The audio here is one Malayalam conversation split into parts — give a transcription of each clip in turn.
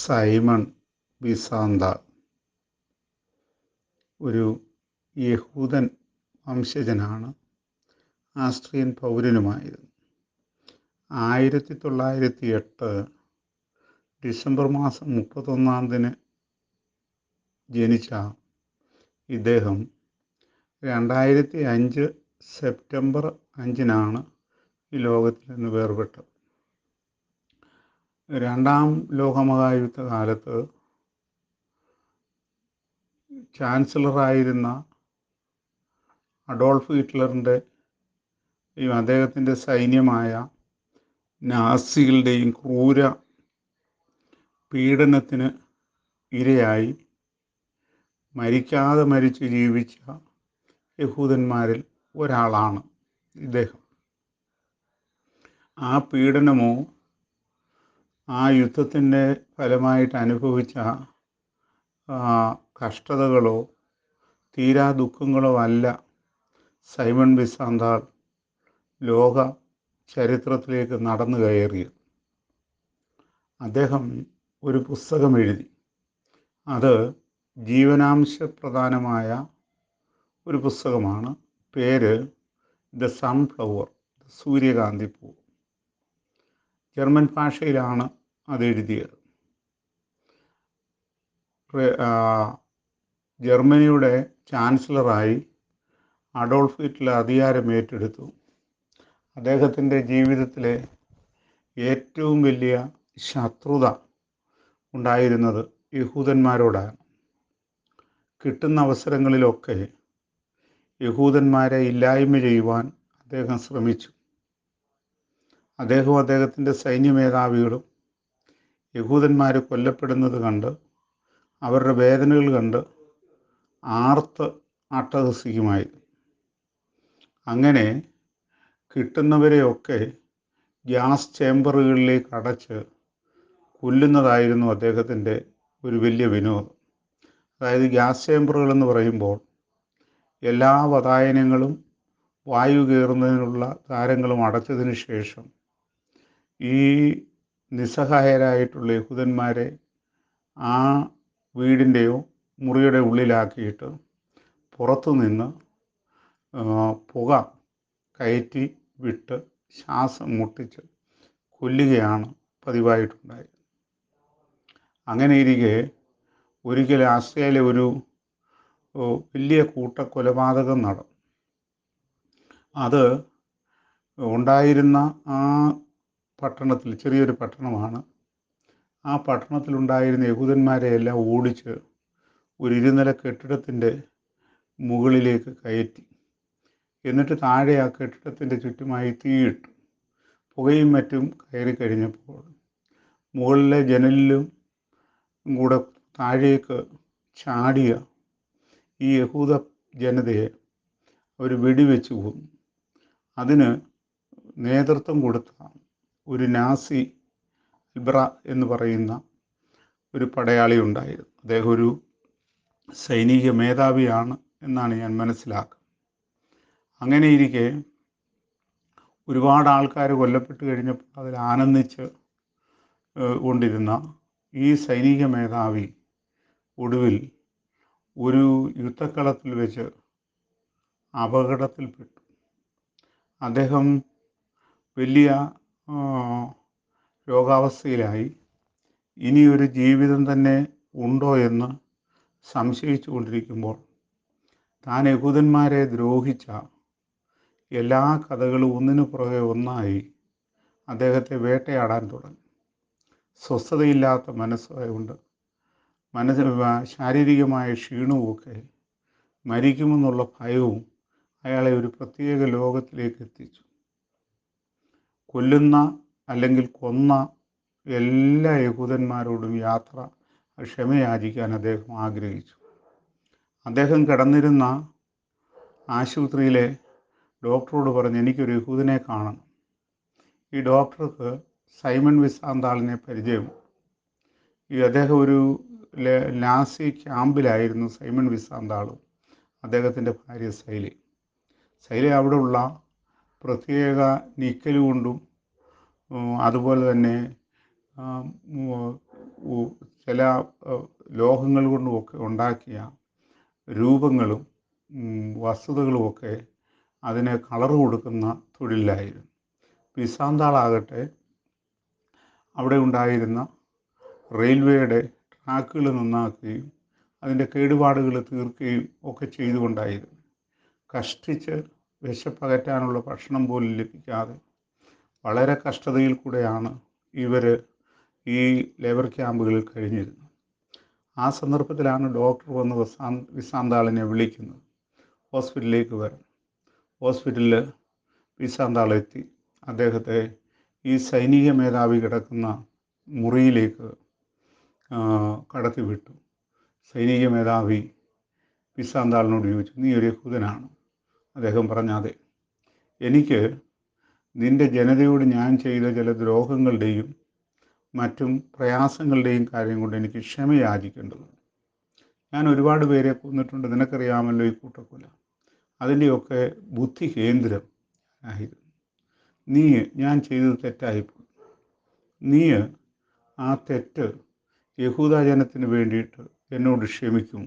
സൈമൺ വിസാന്ത ഒരു യഹൂദൻ വംശജനാണ്. ആസ്ട്രിയൻ പൗരനുമായിരുന്നു. 1908 ഡിസംബർ മാസം 31 ജനിച്ച ഇദ്ദേഹം 2005 സെപ്റ്റംബർ 5 ഈ ലോകത്തിൽ നിന്ന് വേർപെട്ടത്. രണ്ടാം ലോകമഹായുദ്ധ കാലത്ത് ചാൻസലറായിരുന്ന അഡോൾഫ് ഹിറ്റ്ലറിൻ്റെ അദ്ദേഹത്തിൻ്റെ സൈന്യമായ നാസികളുടെയും ക്രൂര പീഡനത്തിന് ഇരയായി മരിച്ചു ജീവിച്ച യഹൂദന്മാരിൽ ഒരാളാണ് ഇദ്ദേഹം. ആ പീഡനമോ ആ യുദ്ധത്തിൻ്റെ ഫലമായിട്ട് അനുഭവിച്ച കഷ്ടതകളോ തീരാ ദുഃഖങ്ങളോ അല്ല സൈമൺ വിസാന്താൾ ലോക ചരിത്രത്തിലേക്ക് നടന്നു കയറിയത്. അദ്ദേഹം ഒരു പുസ്തകം എഴുതി. അത് ജീവനാംശപ്രധാനമായ ഒരു പുസ്തകമാണ്. പേര് ദ സൺഫ്ലവർ, സൂര്യകാന്തിപ്പൂ. ജർമ്മൻ ഭാഷയിലാണ് അത് എഴുതിയത്. ജർമ്മനിയുടെ ചാൻസലറായി അഡോൾഫ് ഹിറ്റ്ലർ അധികാരം ഏറ്റെടുത്തു. അദ്ദേഹത്തിൻ്റെ ജീവിതത്തിലെ ഏറ്റവും വലിയ ശത്രുത ഉണ്ടായിരുന്നത് യഹൂദന്മാരോടാണ്. കിട്ടുന്ന അവസരങ്ങളിലൊക്കെ യഹൂദന്മാരെ ഇല്ലായ്മ ചെയ്യുവാൻ അദ്ദേഹം ശ്രമിച്ചു. അദ്ദേഹവും അദ്ദേഹത്തിൻ്റെ സൈന്യ മേധാവികളും യഹൂദന്മാർ കൊല്ലപ്പെടുന്നത് കണ്ട്, അവരുടെ വേദനകൾ കണ്ട് ആർത്ത് അട്ടഹസിക്കുമായിരുന്നു. അങ്ങനെ കിട്ടുന്നവരെയൊക്കെ ഗ്യാസ് ചേംബറുകളിലേക്ക് അടച്ച് കൊല്ലുന്നതായിരുന്നു അദ്ദേഹത്തിൻ്റെ ഒരു വലിയ വിനോദം. അതായത് ഗ്യാസ് ചേംബറുകൾ എന്ന് പറയുമ്പോൾ എല്ലാ വാതായനങ്ങളും വായു കയറുന്നതിനുള്ള ദ്വാരങ്ങളും അടച്ചതിന് ശേഷം ഈ നിസ്സഹായരായിട്ടുള്ള യഹൂദന്മാരെ ആ വീടിൻ്റെയോ മുറിയുടെ ഉള്ളിലാക്കിയിട്ട് പുറത്തു നിന്ന് പുക കയറ്റി വിട്ട് ശ്വാസം മുട്ടിച്ച് കൊല്ലുകയാണ് പതിവായിട്ടുണ്ടായത്. അങ്ങനെ ഇരിക്കെ ഒരിക്കൽ ആസ്ട്രിയയിലെ ഒരു വലിയ കൂട്ടക്കൊലപാതകം നടന്നു. അത് ഉണ്ടായിരുന്ന ആ പട്ടണത്തിൽ, ചെറിയൊരു പട്ടണമാണ്, ആ പട്ടണത്തിലുണ്ടായിരുന്ന യഹൂദന്മാരെ എല്ലാം ഓടിച്ച് ഒരു ഇരുനില കെട്ടിടത്തിൻ്റെ മുകളിലേക്ക് കയറ്റി. എന്നിട്ട് താഴെ ആ കെട്ടിടത്തിൻ്റെ ചുറ്റുമായി തീയിട്ടു. പുകയും മറ്റും കയറി കഴിഞ്ഞപ്പോൾ മുകളിലെ ജനലിലും കൂടെ താഴേക്ക് ചാടിയ ഈ യഹൂദ ജനതയെ അവർ വെടിവെച്ച് കൊന്നു. അതിന് നേതൃത്വം കൊടുത്ത ഒരു നാസി ഇബ്ര എന്ന് പറയുന്ന ഒരു പടയാളി ഉണ്ടായിരുന്നു. അദ്ദേഹം ഒരു സൈനിക മേധാവിയാണ് എന്നാണ് ഞാൻ മനസ്സിലാക്കുന്നത്. അങ്ങനെ ഇരിക്കെ ഒരുപാട് ആൾക്കാർ കൊല്ലപ്പെട്ട് കഴിഞ്ഞപ്പോൾ അതിൽ ആനന്ദിച്ച് കൊണ്ടിരുന്ന ഈ സൈനിക മേധാവി ഒടുവിൽ ഒരു യുദ്ധക്കളത്തിൽ വെച്ച് അപകടത്തിൽപ്പെട്ടു. അദ്ദേഹം വലിയ രോഗാവസ്ഥയിലായി. ഇനിയൊരു ജീവിതം തന്നെ ഉണ്ടോ എന്ന് സംശയിച്ചു കൊണ്ടിരിക്കുമ്പോൾ താൻ യഹൂദന്മാരെ ദ്രോഹിച്ച എല്ലാ കഥകളും ഒന്നിനു പുറകെ ഒന്നായി അദ്ദേഹത്തെ വേട്ടയാടാൻ തുടങ്ങി. സ്വസ്ഥതയില്ലാത്ത മനസ്സായതുകൊണ്ട് ശാരീരികമായ ക്ഷീണവുമൊക്കെ മരിക്കുമെന്നുള്ള ഭയവും അയാളെ ഒരു പ്രത്യേക ലോകത്തിലേക്ക് എത്തിച്ചു. കൊല്ലുന്ന അല്ലെങ്കിൽ കൊന്ന എല്ലാ യഹൂദന്മാരോടും ക്ഷമയാചിക്കാൻ അദ്ദേഹം ആഗ്രഹിച്ചു. അദ്ദേഹം കിടന്നിരുന്ന ആശുപത്രിയിലെ ഡോക്ടറോട് പറഞ്ഞ്, എനിക്കൊരു യഹൂദനെ കാണണം. ഈ ഡോക്ടർക്ക് സൈമൺ വിസാന്താളിനെ പരിചയമുണ്ട്. അദ്ദേഹം ഒരു നാസി ക്യാമ്പിലായിരുന്നു സൈമൺ വിസാന്താളും അദ്ദേഹത്തിൻ്റെ ഭാര്യ സൈല അവിടെയുള്ള പ്രത്യേക നിക്കൽ കൊണ്ടും അതുപോലെ തന്നെ ചില ലോഹങ്ങൾ കൊണ്ടുമൊക്കെ ഉണ്ടാക്കിയ രൂപങ്ങളും വസ്തുതകളുമൊക്കെ അതിന് കളർ കൊടുക്കുന്ന തൊഴിലായിരുന്നു. പിസാന്താളാകട്ടെ അവിടെ ഉണ്ടായിരുന്ന റെയിൽവേയുടെ ട്രാക്കുകൾ നന്നാക്കുകയും അതിൻ്റെ കേടുപാടുകൾ തീർക്കുകയും ഒക്കെ ചെയ്തുകൊണ്ടായിരുന്നു. കഷ്ടിച്ച് വിശപ്പകറ്റാനുള്ള ഭക്ഷണം പോലും ലഭിക്കാതെ വളരെ കഷ്ടതയിൽ കൂടെയാണ് ഇവർ ഈ ലേബർ ക്യാമ്പുകളിൽ കഴിഞ്ഞിരുന്നത്. ആ സന്ദർഭത്തിലാണ് ഡോക്ടർ വന്ന് വിസാന്താളിനെ വിളിക്കുന്നത്, ഹോസ്പിറ്റലിലേക്ക് വരാൻ. ഹോസ്പിറ്റലിൽ വിസാന്താളെത്തി അദ്ദേഹത്തെ ഈ സൈനിക മേധാവി കിടക്കുന്ന മുറിയിലേക്ക് കടത്തിവിട്ടു. സൈനിക മേധാവി വിസാന്താളിനോട് ചോദിച്ചു, നീ ഒരു യഹൂദനാണ്? അദ്ദേഹം പറഞ്ഞാതെ, എനിക്ക് നിൻ്റെ ജനതയോട് ഞാൻ ചെയ്ത ചില ദ്രോഹങ്ങളുടെയും മറ്റും പ്രയാസങ്ങളുടെയും കാര്യം കൊണ്ട് എനിക്ക് ക്ഷമ യാചിക്കേണ്ടതുണ്ട്. ഞാൻ ഒരുപാട് പേരെ കൊന്നിട്ടുണ്ട്, നിനക്കറിയാമല്ലോ ഈ കൂട്ടക്കൊല. അതിൻ്റെയൊക്കെ ബുദ്ധി കേന്ദ്രം ആയിരുന്നു. ഞാൻ ചെയ്തത് തെറ്റായിപ്പോയി. നീ ആ തെറ്റ് യഹൂദ ജനത്തിന് വേണ്ടിയിട്ട് എന്നോട് ക്ഷമിക്കും.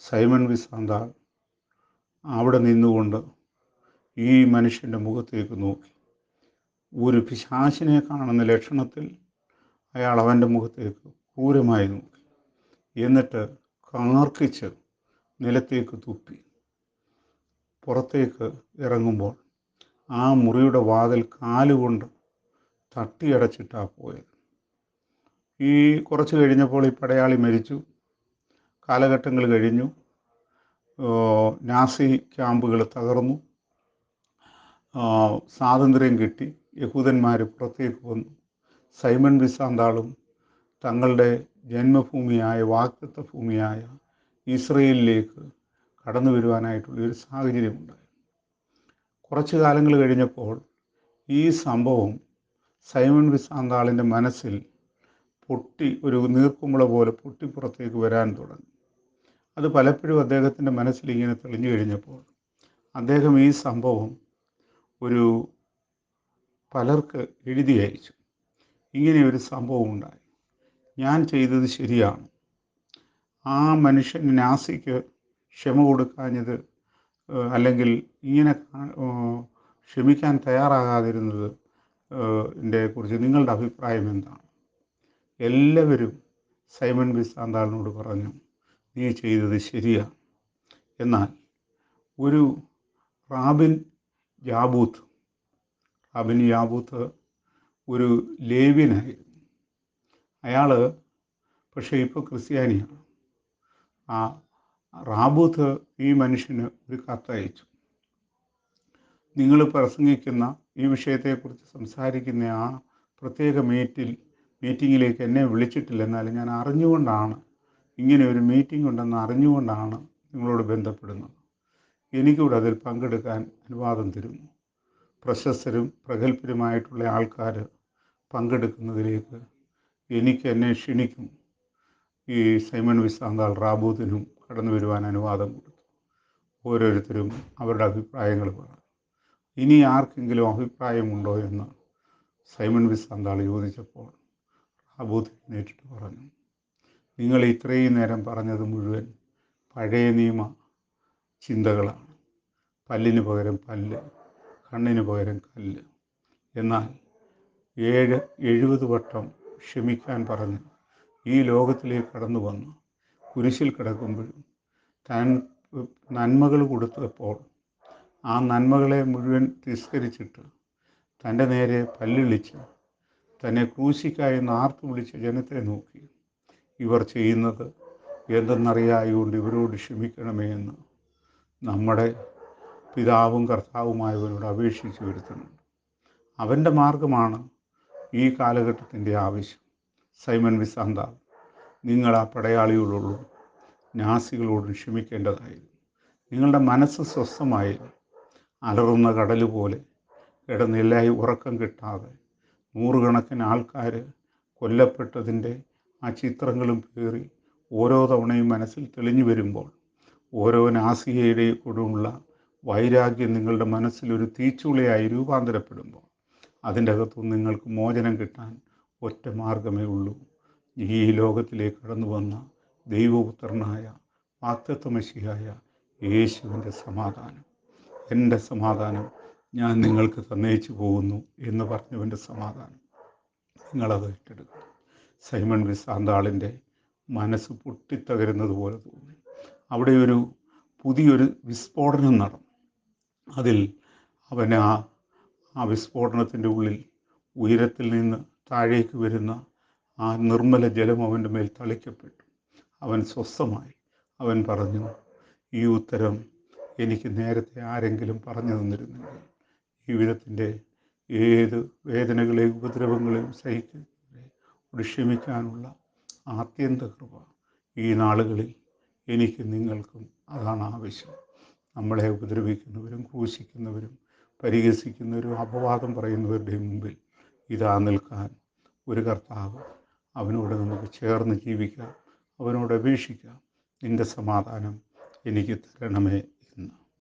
സൈമൺ വിസാന്താൾ അവിടെ നിന്നുകൊണ്ട് ഈ മനുഷ്യൻ്റെ മുഖത്തേക്ക് നോക്കി. ഒരു പിശാചിനെ കാണുന്ന ലക്ഷണത്തിൽ അയാൾ അവൻ്റെ മുഖത്തേക്ക് ക്രൂരമായി നോക്കി. എന്നിട്ട് കാർക്കിച്ച് നിലത്തേക്ക് തുപ്പി. പുറത്തേക്ക് ഇറങ്ങുമ്പോൾ ആ മുറിയുടെ വാതിൽ കാലുകൊണ്ട് തട്ടിയടച്ചിട്ടാണ് പോയത്. ഈ കുറച്ച് കഴിഞ്ഞപ്പോൾ ഈ പടയാളി മരിച്ചു. കാലഘട്ടങ്ങൾ കഴിഞ്ഞു. നാസി ക്യാമ്പുകൾ തകർന്നു. സ്വാതന്ത്ര്യം കിട്ടി. യഹൂദന്മാർ പുറത്തേക്ക് വന്നു. സൈമൺ വിസാന്താളും തങ്ങളുടെ ജന്മഭൂമിയായ വാഗ്ദത്ത ഭൂമിയായ ഇസ്രയേലിലേക്ക് കടന്നു വരുവാനായിട്ടുള്ളൊരു സാഹചര്യമുണ്ടായി. കുറച്ച് കാലങ്ങൾ കഴിഞ്ഞപ്പോൾ ഈ സംഭവം സൈമൺ വിസാന്താളിൻ്റെ മനസ്സിൽ ഒരു നീർക്കുമ്പള പോലെ പൊട്ടിപ്പുറത്തേക്ക് വരാൻ തുടങ്ങി. അത് പലപ്പോഴും അദ്ദേഹത്തിൻ്റെ മനസ്സിൽ ഇങ്ങനെ തെളിഞ്ഞു കഴിഞ്ഞപ്പോൾ അദ്ദേഹം ഈ സംഭവം പലർക്ക് എഴുതി അയച്ചു. ഇങ്ങനെ ഒരു സംഭവം ഉണ്ടായി, ഞാൻ ചെയ്തത് ശരിയാണ്. ആ മനുഷ്യൻ നാസിക്ക് ക്ഷമ കൊടുക്കാഞ്ഞത്, അല്ലെങ്കിൽ ഇങ്ങനെ ക്ഷമിക്കാൻ തയ്യാറാകാതിരുന്നത് കുറിച്ച് നിങ്ങളുടെ അഭിപ്രായം എന്താണ്? എല്ലാവരും സൈമൺ വിസാന്താളിനോട് പറഞ്ഞു, നീ ചെയ്തത് ശരിയാണ്. എന്നാൽ ഒരു റാബിൻ യാബൂത്ത് ഒരു ലേവ്യനായിരുന്നു. അയാൾ പക്ഷേ ഇപ്പോൾ ക്രിസ്ത്യാനിയാണ്. ആ റാബൂത്ത് ഈ മനുഷ്യന് ഒരു കത്തയച്ചു. നിങ്ങൾ പ്രസംഗിക്കുന്ന ഈ വിഷയത്തെക്കുറിച്ച് സംസാരിക്കുന്ന ആ പ്രത്യേക മീറ്റിങ്ങിലേക്ക് എന്നെ വിളിച്ചിട്ടില്ല. എന്നാലും ഞാൻ അറിഞ്ഞുകൊണ്ടാണ്, ഇങ്ങനെ ഒരു മീറ്റിംഗ് ഉണ്ടെന്ന് അറിഞ്ഞുകൊണ്ടാണ് നിങ്ങളോട് ബന്ധപ്പെടുന്നത്. എനിക്കൂടെ അതിൽ പങ്കെടുക്കാൻ അനുവാദം തരുന്നു. പ്രശസ്തരും പ്രഗത്ഭരുമായിട്ടുള്ള ആൾക്കാർ പങ്കെടുക്കുന്നതിലേക്ക് എന്നെ ക്ഷണിക്കും. ഈ സൈമൺ വിസാന്താൾ റാബൂത്തിനും കടന്നു വരുവാൻ അനുവാദം കൊടുത്തു. ഓരോരുത്തരും അവരുടെ അഭിപ്രായങ്ങൾ പറഞ്ഞു. ഇനി ആർക്കെങ്കിലും അഭിപ്രായമുണ്ടോ എന്ന് സൈമൺ വിസാന്താൾ ചോദിച്ചപ്പോൾ റാബൂത്ത് നേരിട്ട് പറഞ്ഞു, നിങ്ങൾ ഇത്രയും നേരം പറഞ്ഞത് മുഴുവൻ പഴയ നിയമ ചിന്തകളാണ്. പല്ലിന് പകരം പല്ല്, കണ്ണിന് പകരം കല്ല്. എന്നാൽ 70 വട്ടം ക്ഷമിക്കാൻ പറഞ്ഞ് ഈ ലോകത്തിലേക്ക് കടന്നു വന്ന് കുരിശിൽ കിടക്കുമ്പോഴും താൻ നന്മകൾ കൊടുത്തപ്പോൾ ആ നന്മകളെ മുഴുവൻ തിരസ്കരിച്ചിട്ട് തൻ്റെ നേരെ പല്ലിളിച്ച് തന്നെ ക്രൂശിക്കായെന്ന് ആർത്തു വിളിച്ച ജനത്തെ നോക്കി, ഇവർ ചെയ്യുന്നത് എന്തെന്നറിയായതുകൊണ്ട് ഇവരോട് ക്ഷമിക്കണമേ എന്ന് നമ്മുടെ പിതാവും കർത്താവുമായവനോട് അപേക്ഷിച്ച് വരുത്തുന്നുണ്ട്. അവൻ്റെ മാർഗമാണ് ഈ കാലഘട്ടത്തിൻ്റെ ആവശ്യം. സൈമൺ വിസാന്താൾ, നിങ്ങൾ ആ പടയാളികളോടും നാസികളോടും ക്ഷമിക്കേണ്ടതായിരുന്നു. നിങ്ങളുടെ മനസ്സ് സ്വസ്ഥമായി അലറുന്ന കടൽ പോലെ കിടന്നില്ലായി ഉറക്കം കിട്ടാതെ നൂറുകണക്കിന് ആൾക്കാർ കൊല്ലപ്പെട്ടതിൻ്റെ ആ ചിത്രങ്ങളും പേറി ഓരോ തവണയും മനസ്സിൽ തെളിഞ്ഞു വരുമ്പോൾ, ഓരോ നാസികയുടെ കൂടെയുള്ള വൈരാഗ്യം നിങ്ങളുടെ മനസ്സിലൊരു തീച്ചുളയായി രൂപാന്തരപ്പെടുമ്പോൾ അതിൻ്റെ അകത്തുനിന്ന് നിങ്ങൾക്ക് മോചനം കിട്ടാൻ ഒറ്റ മാർഗമേ ഉള്ളൂ. ഈ ലോകത്തിലേക്ക് കടന്നു വന്ന ദൈവപുത്രനായ വാഗ്ദത്തമശിയായ യേശുവിൻ്റെ സമാധാനം, എൻ്റെ സമാധാനം ഞാൻ നിങ്ങൾക്ക് തന്നേച്ചു പോകുന്നു എന്ന് പറഞ്ഞവൻ്റെ സമാധാനം നിങ്ങളത് ഏറ്റെടുക്കും. സൈമൺ വിസാന്താളിൻ്റെ മനസ്സ് പൊട്ടിത്തകരുന്നത് പോലെ തോന്നി. അവിടെ ഒരു പുതിയൊരു വിസ്ഫോടനം നടന്നു. അതിൽ അവൻ ആ വിസ്ഫോടനത്തിൻ്റെ ഉള്ളിൽ ഉയരത്തിൽ നിന്ന് താഴേക്ക് വരുന്ന ആ നിർമ്മല ജലം അവൻ്റെ മേൽ തളിക്കപ്പെട്ടു. അവൻ സ്വസ്ഥമായി. അവൻ പറഞ്ഞു, ഈ ഉത്തരം എനിക്ക് നേരത്തെ ആരെങ്കിലും പറഞ്ഞു തന്നിരുന്നെങ്കിൽ ജീവിതത്തിൻ്റെ ഏത് വേദനകളെയും ഉപദ്രവങ്ങളെയും സഹിക്കുന്നവരെ ക്ഷമിക്കാനുള്ള ആത്യന്ത കൃപ ഈ നാളുകളിൽ എനിക്ക് നിങ്ങൾക്കും അതാണ് ആവശ്യം. നമ്മളെ ഉപദ്രവിക്കുന്നവരും ക്രൂശിക്കുന്നവരും പരിഹസിക്കുന്നവരും അപവാദം പറയുന്നവരുടെ മുമ്പിൽ ഇതാ നിൽക്കാൻ ഒരു കർത്താവ്. അവനോട് നമുക്ക് ചേർന്ന് ജീവിക്കാം, അവനോട് അപേക്ഷിക്കാം, നിൻ്റെ സമാധാനം എനിക്ക് തരണമേ